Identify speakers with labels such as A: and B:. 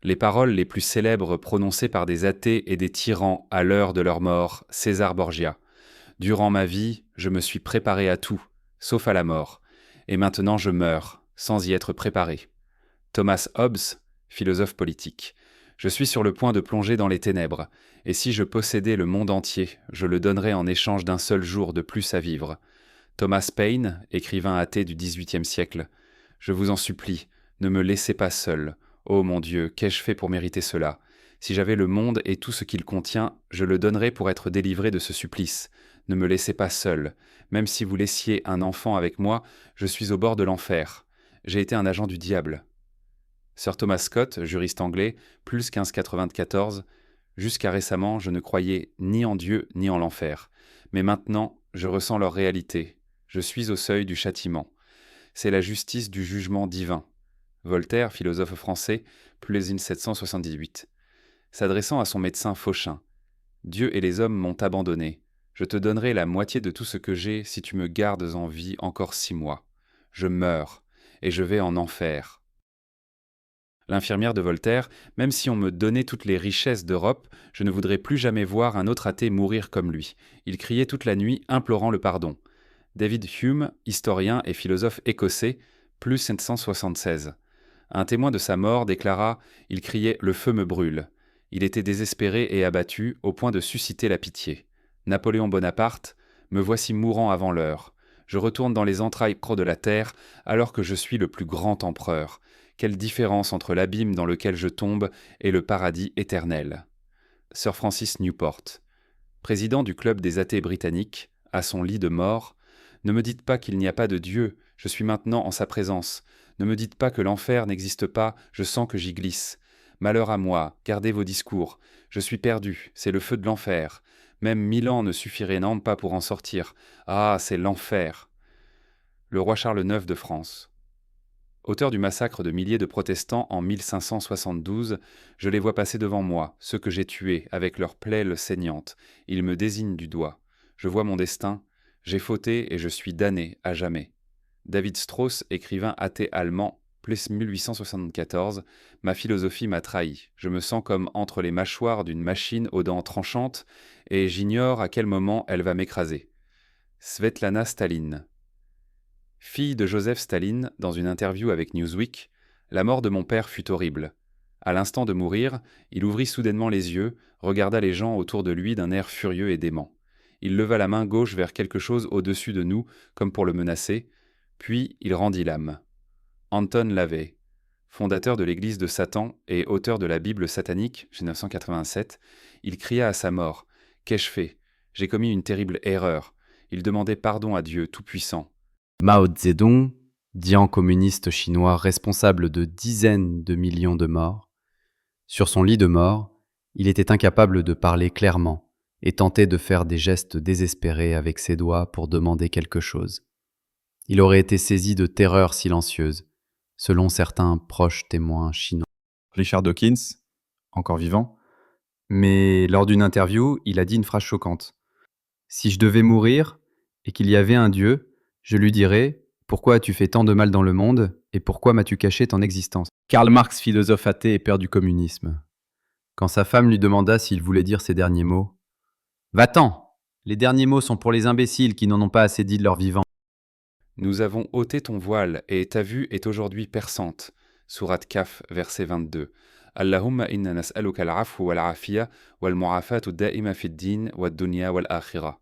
A: Les paroles les plus célèbres prononcées par des athées et des tyrans à l'heure de leur mort, César Borgia. Durant ma vie, je me suis préparé à tout, sauf à la mort, et maintenant je meurs, sans y être préparé. Thomas Hobbes, philosophe politique. Je suis sur le point de plonger dans les ténèbres, et si je possédais le monde entier, je le donnerais en échange d'un seul jour de plus à vivre. Thomas Paine, écrivain athée du XVIIIe siècle. Je vous en supplie, ne me laissez pas seul. Oh mon Dieu, qu'ai-je fait pour mériter cela? Si j'avais le monde et tout ce qu'il contient, je le donnerais pour être délivré de ce supplice. Ne me laissez pas seul. Même si vous laissiez un enfant avec moi, je suis au bord de l'enfer. J'ai été un agent du diable. Sir Thomas Scott, juriste anglais, plus 1594. Jusqu'à récemment, je ne croyais ni en Dieu ni en l'enfer. Mais maintenant, je ressens leur réalité. Je suis au seuil du châtiment. C'est la justice du jugement divin. Voltaire, philosophe français, plus 1778. S'adressant à son médecin Fauchin. Dieu et les hommes m'ont abandonné. Je te donnerai la moitié de tout ce que j'ai si tu me gardes en vie encore 6 mois. Je meurs, et je vais en enfer. L'infirmière de Voltaire, même si on me donnait toutes les richesses d'Europe, je ne voudrais plus jamais voir un autre athée mourir comme lui. Il criait toute la nuit, implorant le pardon. David Hume, historien et philosophe écossais, plus 776. Un témoin de sa mort déclara « Il criait « Le feu me brûle ». Il était désespéré et abattu, au point de susciter la pitié. Napoléon Bonaparte, me voici mourant avant l'heure. Je retourne dans les entrailles de la terre, alors que je suis le plus grand empereur. Quelle différence entre l'abîme dans lequel je tombe et le paradis éternel. Sir Francis Newport, président du club des athées britanniques, à son lit de mort, ne me dites pas qu'il n'y a pas de Dieu, je suis maintenant en sa présence. Ne me dites pas que l'enfer n'existe pas, je sens que j'y glisse. Malheur à moi, gardez vos discours. Je suis perdu, c'est le feu de l'enfer. Même 1000 ans ne suffiraient non pas pour en sortir. Ah, c'est l'enfer. Le roi Charles IX de France. Auteur du massacre de milliers de protestants en 1572, je les vois passer devant moi, ceux que j'ai tués, avec leurs plaies saignantes. Ils me désignent du doigt. Je vois mon destin. J'ai fauté et je suis damné à jamais. David Strauss, écrivain athée allemand, plus 1874, ma philosophie m'a trahi. Je me sens comme entre les mâchoires d'une machine aux dents tranchantes et j'ignore à quel moment elle va m'écraser. Svetlana Staline. Fille de Joseph Staline, dans une interview avec Newsweek, la mort de mon père fut horrible. À l'instant de mourir, il ouvrit soudainement les yeux, regarda les gens autour de lui d'un air furieux et dément. Il leva la main gauche vers quelque chose au-dessus de nous, comme pour le menacer, puis il rendit l'âme. Anton LaVey, fondateur de l'église de Satan et auteur de la Bible satanique, 1987, il cria à sa mort « Qu'ai-je fait? J'ai commis une terrible erreur. » Il demandait pardon à Dieu Tout-Puissant.
B: Mao Zedong, dian communiste chinois responsable de dizaines de millions de morts, sur son lit de mort, il était incapable de parler clairement et tentait de faire des gestes désespérés avec ses doigts pour demander quelque chose. Il aurait été saisi de terreur silencieuse, selon certains proches témoins chinois.
C: Richard Dawkins, encore vivant, mais lors d'une interview, il a dit une phrase choquante. « Si je devais mourir et qu'il y avait un Dieu, je lui dirais « Pourquoi as-tu fait tant de mal dans le monde et pourquoi m'as-tu caché ton existence ?» Karl Marx, philosophe athée et père du communisme. Quand sa femme lui demanda s'il voulait dire ces derniers mots, « Va-t'en! Les derniers mots sont pour les imbéciles qui n'en ont pas assez dit de leur vivant. »
A: Nous avons ôté ton voile et ta vue est aujourd'hui perçante. Sourate Kaf, verset 22. Allahumma inna nas'aluka al-afwa wal-afiya wal-mu'afatu da'ima fid din wad-dunya wal-akhirah.